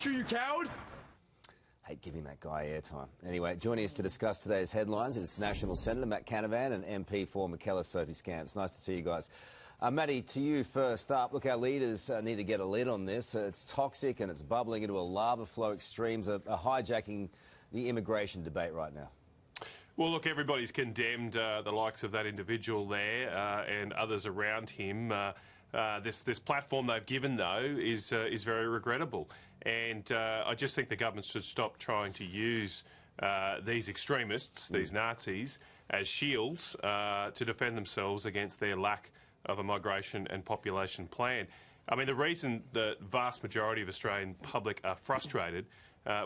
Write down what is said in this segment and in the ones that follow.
You coward! Hate giving that guy airtime. Anyway, joining us to discuss today's headlines is National Senator Matt Canavan and MP for Mackellar Sophie Scamps. Nice to see you guys. Matty, to you first up. Look, our leaders need to get a lid on this. It's toxic and it's bubbling into a lava flow. Extremes are hijacking the immigration debate right now. Well, look, everybody's condemned the likes of that individual there and others around him. This platform they've given, though, is very regrettable. And I just think the government should stop trying to use these extremists, these Nazis, as shields to defend themselves against their lack of a migration and population plan. I mean, the reason the vast majority of Australian public are frustrated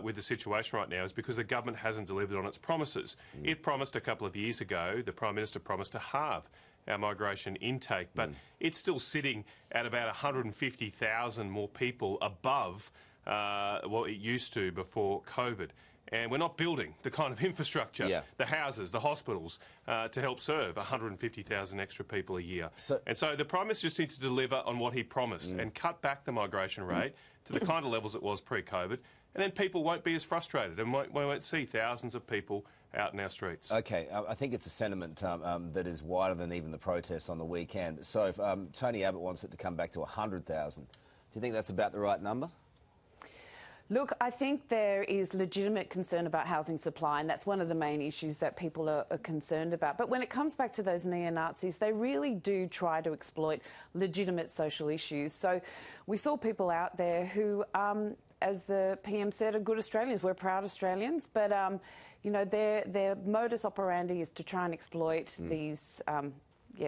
with the situation right now is because the government hasn't delivered on its promises. It promised a couple of years ago, the Prime Minister promised to halve our migration intake, but it's still sitting at about 150,000 more people above what it used to before COVID. And we're not building the kind of infrastructure, the houses, the hospitals, to help serve 150,000 extra people a year. So the Prime Minister just needs to deliver on what he promised and cut back the migration rate to the kind of levels it was pre-COVID, and then people won't be as frustrated and we won't see thousands of people out in our streets. OK, I think it's a sentiment that is wider than even the protests on the weekend. So if Tony Abbott wants it to come back to 100,000, do you think that's about the right number? Look, I think there is legitimate concern about housing supply, and that's one of the main issues that people are concerned about. But when it comes back to those neo-Nazis, they really do try to exploit legitimate social issues. So we saw people out there who, as the PM said, are good Australians. We're proud Australians, but, you know, their modus operandi is to try and exploit these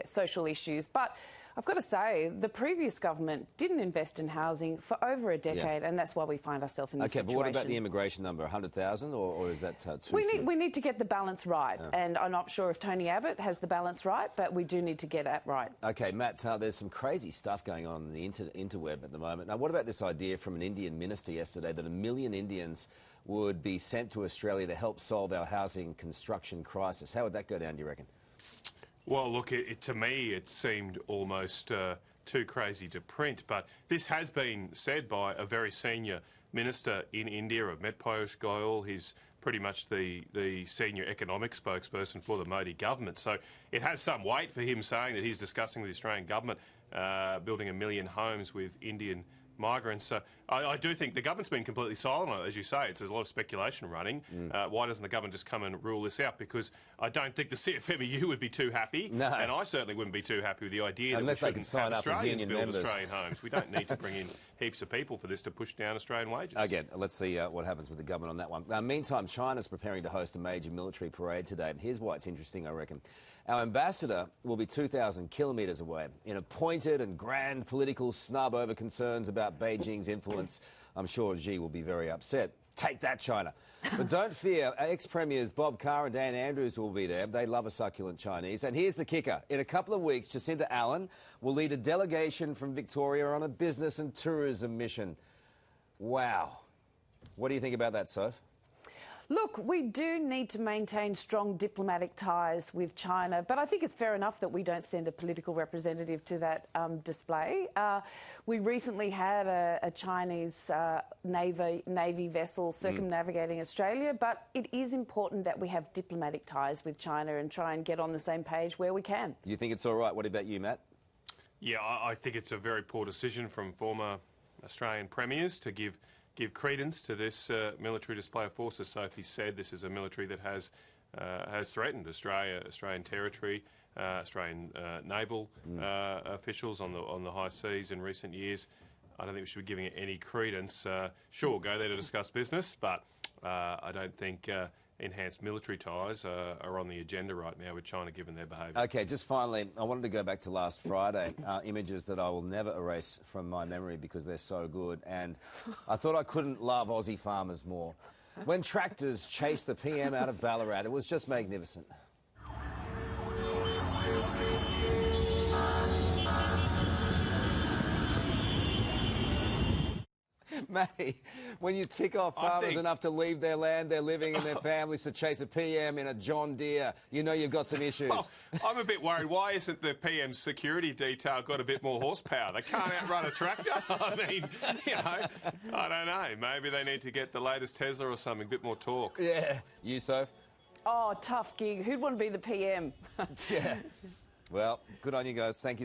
social issues. But I've got to say, the previous government didn't invest in housing for over a decade, and that's why we find ourselves in this situation. OK, but what about the immigration number, 100,000, or is that too we need to get the balance right, and I'm not sure if Tony Abbott has the balance right, but we do need to get that right. OK, Matt, there's some crazy stuff going on the interweb at the moment. Now, what about this idea from an Indian minister yesterday that 1 million Indians would be sent to Australia to help solve our housing construction crisis? How would that go down, do you reckon? Well, look, to me, it seemed almost too crazy to print, but this has been said by a very senior minister in India. I've met Piyush Goyal. He's pretty much the senior economic spokesperson for the Modi government. So it has some weight for him saying that he's discussing with the Australian government building 1 million homes with Indian migrants. So I do think the government's been completely silent on it, as you say. There's a lot of speculation running. Why doesn't the government just come and rule this out? Because I don't think the CFMEU would be too happy, and I certainly wouldn't be too happy with the idea unless that we they can shouldn't have Australians build members. Australian homes. We don't need to bring in heaps of people for this to push down Australian wages. Again, let's see what happens with the government on that one. Meantime, China's preparing to host a major military parade today. Here's why it's interesting, I reckon. Our ambassador will be 2,000 kilometres away in a pointed and grand political snub over concerns about Beijing's influence. I'm sure Xi will be very upset. Take that, China. But don't fear, ex-premiers Bob Carr and Dan Andrews will be there. They love a succulent Chinese. And here's the kicker. In a couple of weeks, Jacinta Allen will lead a delegation from Victoria on a business and tourism mission. Wow. What do you think about that, Soph? Look, we do need to maintain strong diplomatic ties with China, but I think it's fair enough that we don't send a political representative to that display. We recently had a Chinese Navy vessel circumnavigating Australia, but it is important that we have diplomatic ties with China and try and get on the same page where we can. You think it's all right? What about you, Matt? Yeah, I think it's a very poor decision from former Australian premiers to give credence to this military display of force. As Sophie said, this is a military that has threatened Australian territory, Australian naval officials on the high seas in recent years. I don't think we should be giving it any credence. Sure, go there to discuss business, but I don't think enhanced military ties are on the agenda right now with China, given their behaviour. OK, just finally, I wanted to go back to last Friday, images that I will never erase from my memory because they're so good, and I thought I couldn't love Aussie farmers more. When tractors chased the PM out of Ballarat, it was just magnificent. Matty, when you tick off farmers enough to leave their land, their living and their families to chase a PM in a John Deere, you know you've got some issues. Well, I'm a bit worried. Why isn't the PM's security detail got a bit more horsepower? They can't outrun a tractor. I mean, you know, I don't know. Maybe they need to get the latest Tesla or something, a bit more torque. Yeah. You, Soph? Oh, tough gig. Who'd want to be the PM? Yeah. Well, good on you guys. Thank you.